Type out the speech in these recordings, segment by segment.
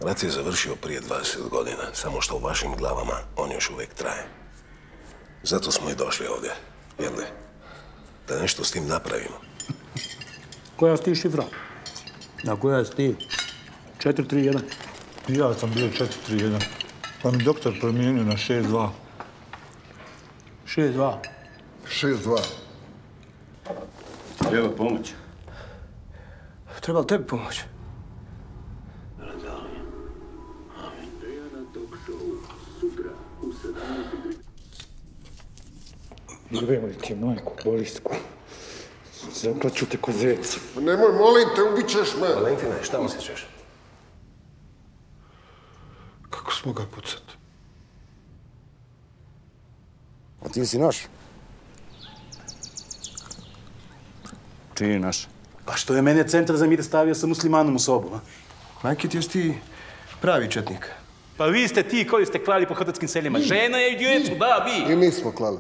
Rat je završio prije 20 godina, samo što u vašim glavama on još uvijek traje. Zato smo i došli ovdje, jel' ne? Da nešto s tim napravimo. Koja si ti šifra? Na koja si ti? 431. Ja sam bio 431. Pa mi doktor promijenio na 62. 62? 62. Treba pomoć. Treba li tebi pomoć? Jebemo li ti majku, bolisku. Zaplaću te ko zec. Nemoj, molim te, ubit ćeš me. Valentine, šta osjećaš? Kako smo ga pucat? A ti si naš? Čiji je naš? Pa što je mene centar za mir stavio sa muslimanom u sobu, a? Majke, ti jesi ti pravi četnik. Pa vi ste ti koji ste klali po hrvatskim seljima. Žena je i djecu, da, vi. I mi smo klali.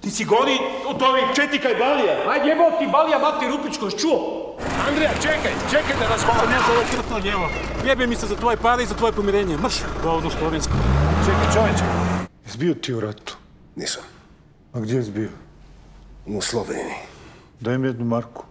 Ti si gori od ovih četnika i balija. Ajde, jebao ti balija, mati Rupičko, čuo? Andreja, čekaj da razgovaram. Ne za ovo krtno djevo. Jebe mi se za tvoje pare i za tvoje pomirenje. Mrš, govno slovensko. Čekaj, čovječe. Jesi bio ti u ratu? Nisam. A gdje si bio? U Sloveniji. Daj mi jednu marku.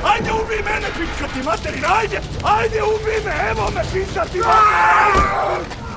Ajde, ubij mene, pička ti materina, ajde! Ajde, ubij me, evo me, pička ti materina!